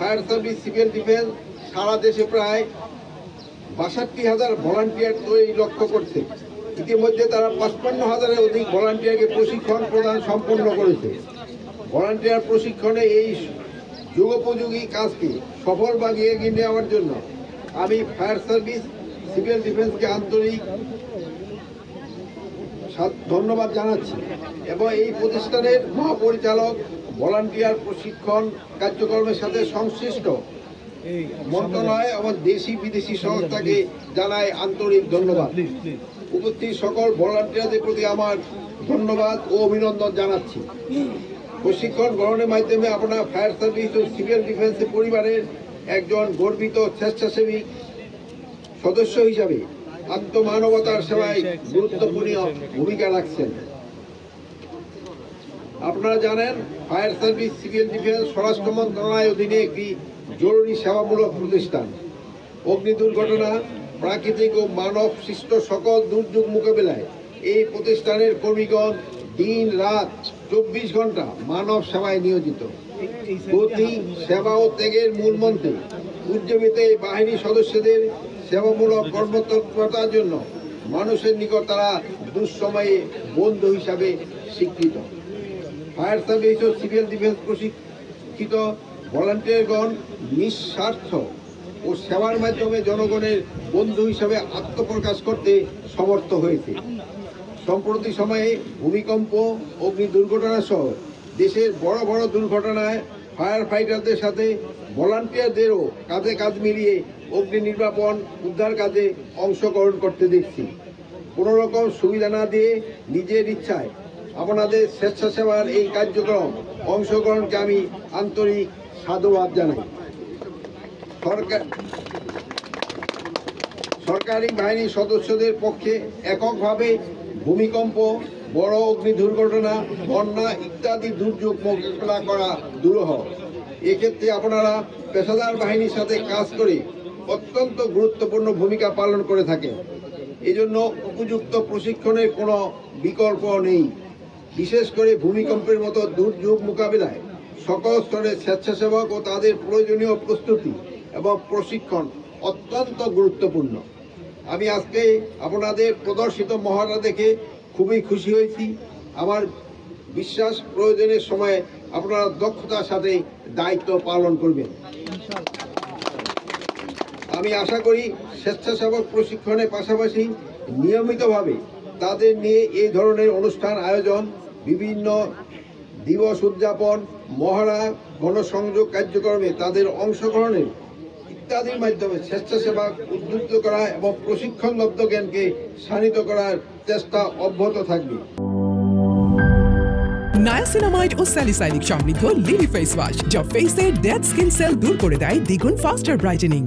Fire service civil defence সারা দেশে প্রায় ৬২,০০০ volunteer তৈরি লক্ষ্য করছে। ইতিমধ্যে তারা ৫৫,০০০-এর অধিক ভলান্টিয়ারকে প্রশিক্ষণ প্রদান সম্পন্ন করেছে। ভলান্টিয়ার প্রশিক্ষণে এই যুগোপযোগী কাজকে সফল বাগিয়ে এগিয়ে নেওয়ার জন্য আমি ফায়ার সার্ভিস সিভিল ডিফেন্সকে আন্তরিক ধন্যবাদ জানাচ্ছি এবং এই প্রতিষ্ঠানের মহাপরিচালক ভলান্টিয়ার প্রশিক্ষণ কার্যক্রমের সাথে সংশ্লিষ্ট মন্ত্রণালয় এবং দেশি বিদেশি সংস্থাকে জানাই আন্তরিক ধন্যবাদ। উপস্থিত সকল ভলান্টিয়ারদের প্রতি আমার ধন্যবাদ ও অভিনন্দন জানাচ্ছি। প্রশিক্ষণ গ্রহণের মাধ্যমে আপনার ফায়ার সার্ভিস ও সিভিল ডিফেন্সের পরিবারের একজন গর্বিত স্বেচ্ছাসেবী সদস্য হিসাবে আত্মমানবতার সেবায় গুরুত্বপূর্ণ ভূমিকা রাখছেন। আপনারা জানেন, ফায়ার সার্ভিস সিভিল ডিফেন্স স্বরাষ্ট্র মন্ত্রণালয়ের অধীনে একটি জরুরি সেবামূলক প্রতিষ্ঠান। অগ্নি দুর্ঘটনা, প্রাকৃতিক ও মানব সৃষ্ট সকল দুর্যোগ মোকাবিলায় এই প্রতিষ্ঠানের কর্মীগণ দিন রাত ২৪ ঘন্টা মানব সেবায় নিয়োজিত। গতি, সেবা ও ত্যাগের মূল মন্ত্রে উজ্জীবিত এই বাহিনীর সদস্যদের সেবামূলক কর্মতৎপরতার জন্য মানুষের নিকট তারা দুঃসময়ে বন্ধু হিসাবে স্বীকৃত। ফায়ার সার্ভিস ও সিভিল ডিফেন্স প্রশিক্ষিত ভলান্টিয়ারগণ নিঃস্বার্থ ও সেবার মাধ্যমে জনগণের বন্ধু হিসাবে আত্মপ্রকাশ করতে সমর্থ হয়েছে। সম্প্রতি সময়ে ভূমিকম্প, অগ্নি দুর্ঘটনা সহ দেশের বড় বড় দুর্ঘটনায় ফায়ার ফাইটারদের সাথে ভলান্টিয়ারদেরও কাঁধে কাঁধ মিলিয়ে অগ্নি নির্বাপন উদ্ধার কাজে অংশগ্রহণ করতে দেখছি। কোনো রকম সুবিধা না দিয়ে নিজের ইচ্ছায় আপনাদের স্বেচ্ছাসেবার এই কার্যক্রম অংশগ্রহণকে আমি আন্তরিক সাধুবাদ জানাই। সরকারি বাহিনীর সদস্যদের পক্ষে এককভাবে ভূমিকম্প, বড় অগ্নি দুর্ঘটনা, বন্যা ইত্যাদি দুর্যোগ মোকাবিলা করা দুরূহ। এক্ষেত্রে আপনারা পেশাদার বাহিনীর সাথে কাজ করে অত্যন্ত গুরুত্বপূর্ণ ভূমিকা পালন করে থাকেন। এজন্য উপযুক্ত প্রশিক্ষণের কোনো বিকল্প নেই। বিশেষ করে ভূমিকম্পের মতো দুর্যোগ মোকাবিলায় সকল স্তরের স্বেচ্ছাসেবক ও তাদের প্রয়োজনীয় প্রস্তুতি এবং প্রশিক্ষণ অত্যন্ত গুরুত্বপূর্ণ। আমি আজকে আপনাদের প্রদর্শিত মহড়া দেখে খুবই খুশি হয়েছি। আমার বিশ্বাস প্রয়োজনের সময় আপনারা দক্ষতার সাথে দায়িত্ব পালন করবেন। আমি আশা করি স্বেচ্ছাসেবক প্রশিক্ষণের পাশাপাশি নিয়মিতভাবে তাদের নিয়ে এই ধরনের অনুষ্ঠান আয়োজন, বিভিন্ন দিবস উদযাপন, মহড়া, গণসংযোগ কার্যক্রমে তাদের অংশগ্রহণের ইত্যাদির মাধ্যমে স্বেচ্ছাসেবা উদ্বুদ্ধ করা এবং প্রশিক্ষণলব্ধ জ্ঞানকে শানিত করার চেষ্টা অব্যাহত থাকবে। নায়াসিনামাইড ও স্যালিসাইলিক সমৃদ্ধ লিলি ফেস ওয়াশ, যা ফেসের ডেড স্কিন সেল দূর করে দেয় দ্বিগুণ ফাস্টার ব্রাইটেনিং।